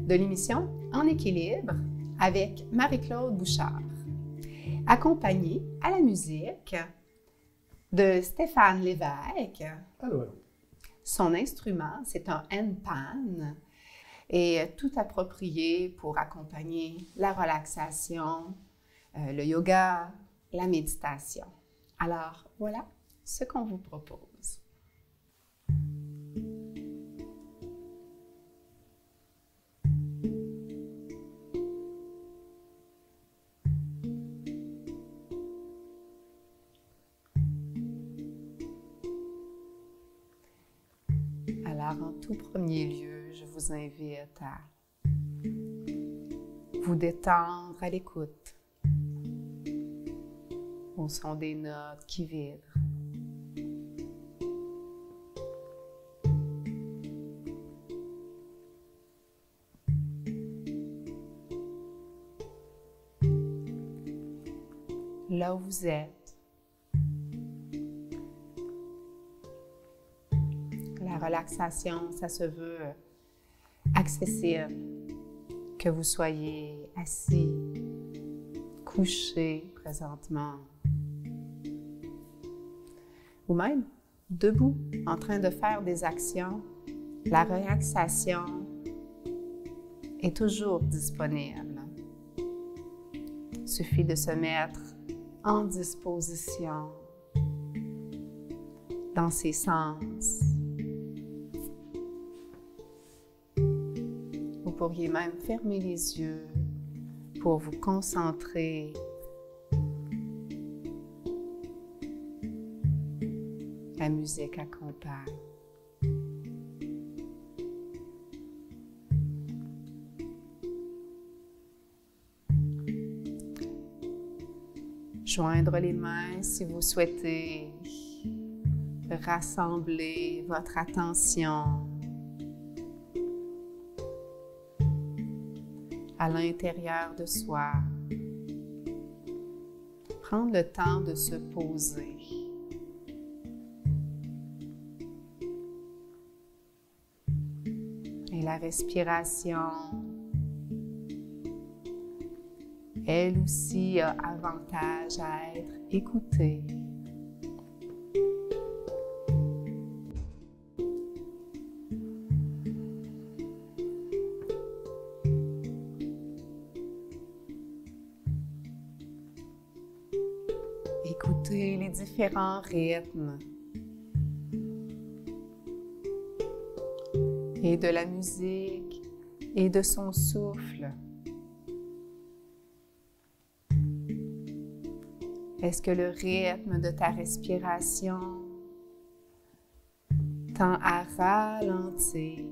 de l'émission En équilibre avec Marie-Claude Bouchard, accompagnée à la musique de Stéphane Lévesque. Allô. Son instrument, c'est un handpan et tout approprié pour accompagner la relaxation, le yoga, la méditation. Alors, voilà ce qu'on vous propose. Alors, en tout premier lieu, je vous invite à vous détendre à l'écoute au son des notes qui vibrent. Là où vous êtes, la relaxation, ça se veut accessible, que vous soyez assis, couché présentement, ou même debout, en train de faire des actions. La relaxation est toujours disponible. Il suffit de se mettre en disposition dans ses sens. Vous pourriez même fermer les yeux pour vous concentrer la musique accompagne. Joindre les mains si vous souhaitez rassembler votre attention à l'intérieur de soi. Prendre le temps de se poser. Et la respiration, elle aussi a avantage à être écoutée. Écoutez les différents rythmes et de la musique et de son souffle. Est-ce que le rythme de ta respiration tend à ralentir?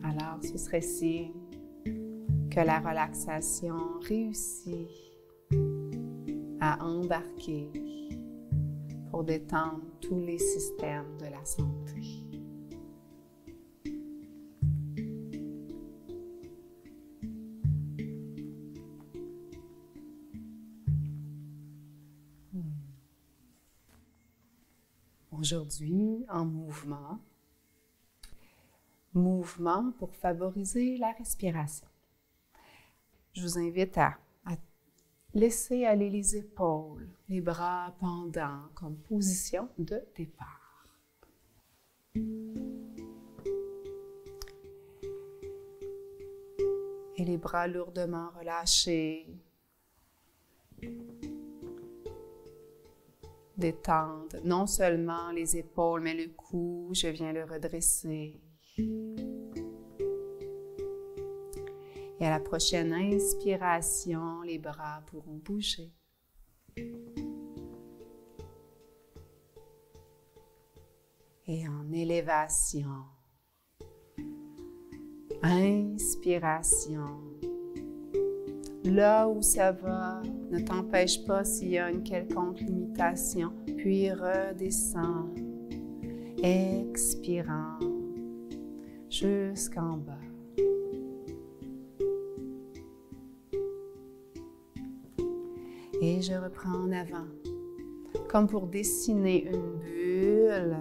Alors, ce serait signe que la relaxation réussit à embarquer pour détendre tous les systèmes de la santé. Aujourd'hui, en mouvement pour favoriser la respiration. Je vous invite à laisser aller les épaules, les bras pendants comme position de départ. Et les bras lourdement relâchés. Détendre non seulement les épaules, mais le cou, je viens le redresser. Et à la prochaine inspiration, les bras pourront bouger. Et en élévation, inspiration. Là où ça va, ne t'empêche pas s'il y a une quelconque limitation, puis redescends, expirant jusqu'en bas. Et je reprends en avant, comme pour dessiner une bulle.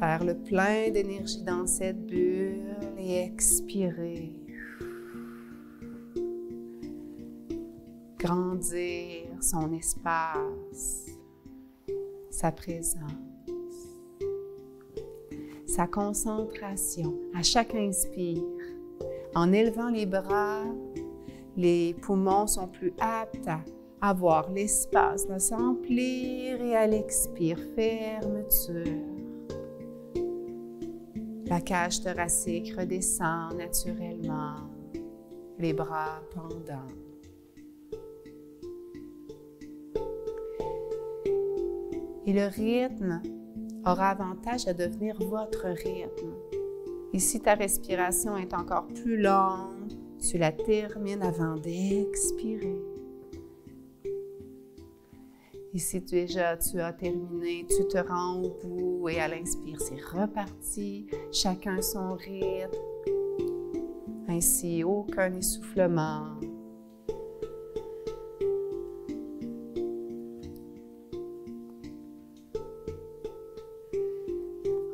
Faire le plein d'énergie dans cette bulle et expirer. Grandir son espace, sa présence, sa concentration. À chaque inspire, en élevant les bras, les poumons sont plus aptes à avoir l'espace de s'emplir et à l'expire, fermeture. La cage thoracique redescend naturellement, les bras pendants. Et le rythme aura avantage à devenir votre rythme. Et si ta respiration est encore plus longue, tu la termines avant d'expirer. Et si déjà tu as terminé, tu te rends au bout et à l'inspire, c'est reparti, chacun son rythme. Ainsi, aucun essoufflement.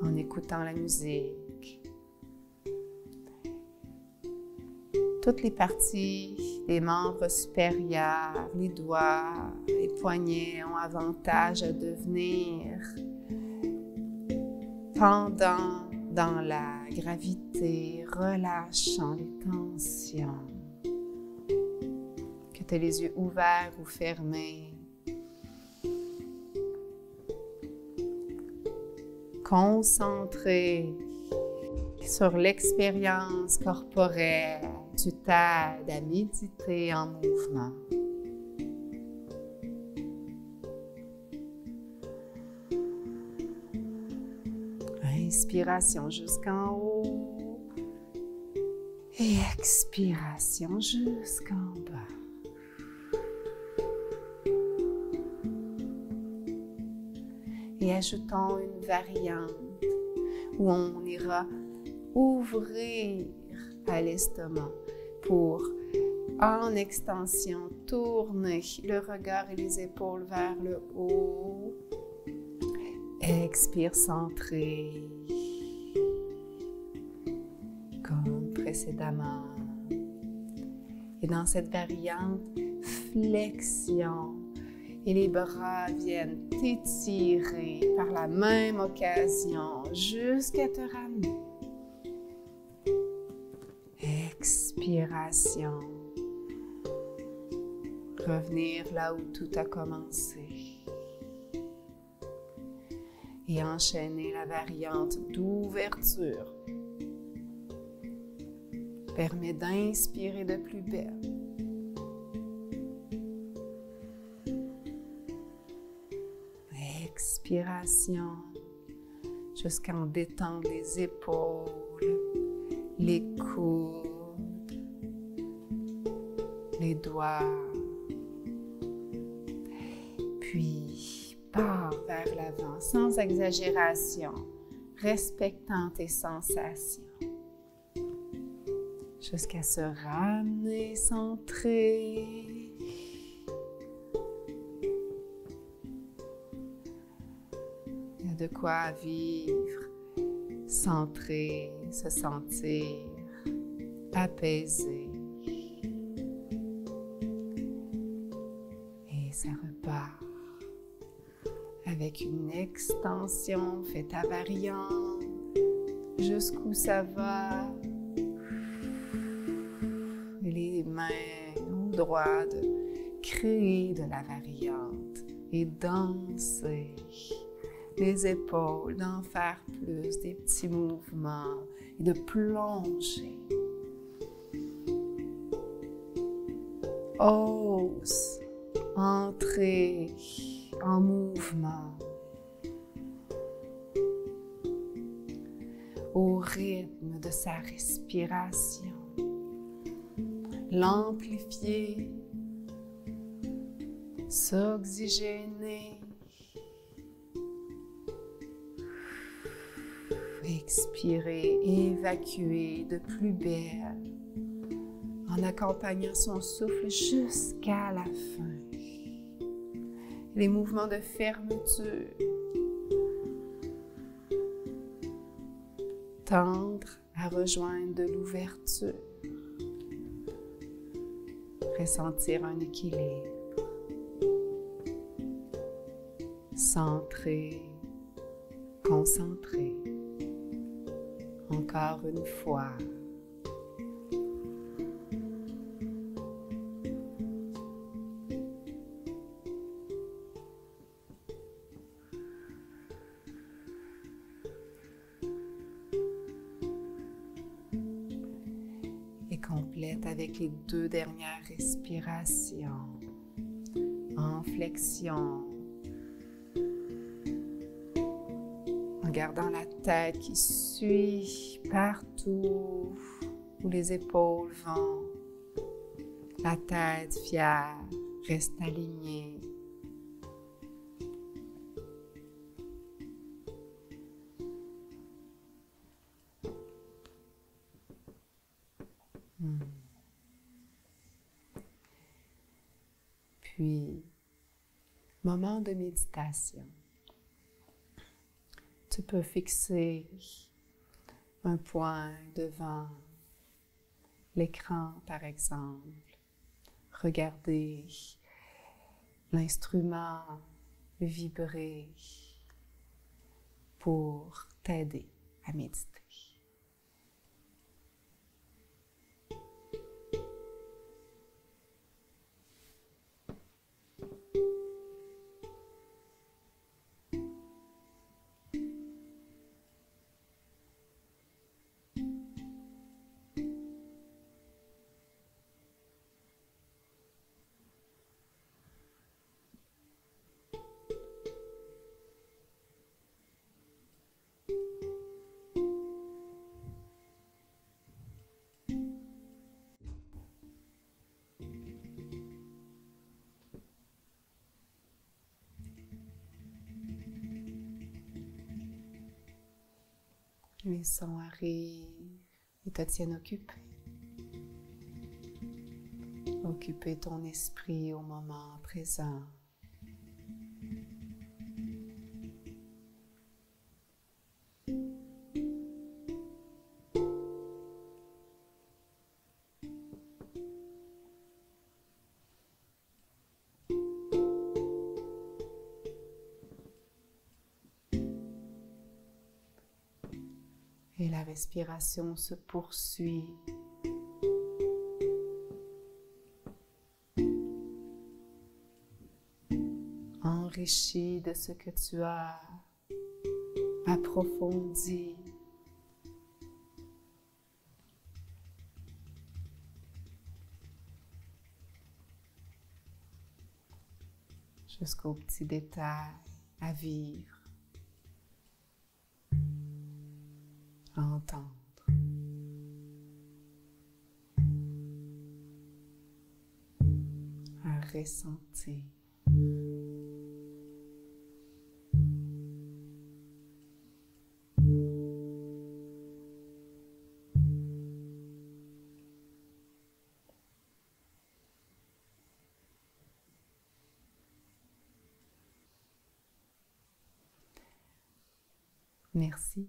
En écoutant la musique. Toutes les parties des membres supérieurs, les doigts, les poignets ont avantage à devenir pendants dans la gravité, relâchant les tensions. Que tu aies les yeux ouverts ou fermés. Concentré sur l'expérience corporelle, tu t'aides à méditer en mouvement. Inspiration jusqu'en haut et expiration jusqu'en bas. Et ajoutons une variante où on ira ouvrir à l'estomac pour, en extension, tourner le regard et les épaules vers le haut. Expire centré, comme précédemment. Et dans cette variante, flexion. Et les bras viennent t'étirer par la même occasion jusqu'à te ramener. Expiration. Revenir là où tout a commencé. Et enchaîner la variante d'ouverture. Permet d'inspirer de plus belle. Expiration, jusqu'à en détendre les épaules, les coudes, les doigts. Puis, pars vers l'avant sans exagération, respectant tes sensations. Jusqu'à se ramener centré. De quoi vivre, centré, se sentir apaisé. Et ça repart avec une extension, fais ta variante, jusqu'où ça va. Les mains au droit de créer de la variante et danser. Les épaules, d'en faire plus, des petits mouvements et de plonger. Ose entrer en mouvement au rythme de sa respiration. L'amplifier, s'oxygéner. Expirer, évacuer de plus belle en accompagnant son souffle jusqu'à la fin. Les mouvements de fermeture tendre à rejoindre de l'ouverture. Ressentir un équilibre. Centré, concentré. Encore une fois. Et complète avec les 2 dernières respirations. En flexion. En gardant la tête qui suit partout où les épaules vont. La tête fière reste alignée. Puis, moment de méditation. Tu peux fixer un point devant l'écran, par exemple. Regarder l'instrument vibrer pour t'aider à méditer. Les sons arrivent et te tiennent occupé. Occuper ton esprit au moment présent. Et la respiration se poursuit. Enrichie de ce que tu as approfondi. Jusqu'aux petits détails à vivre. À entendre. À ressentir. Merci.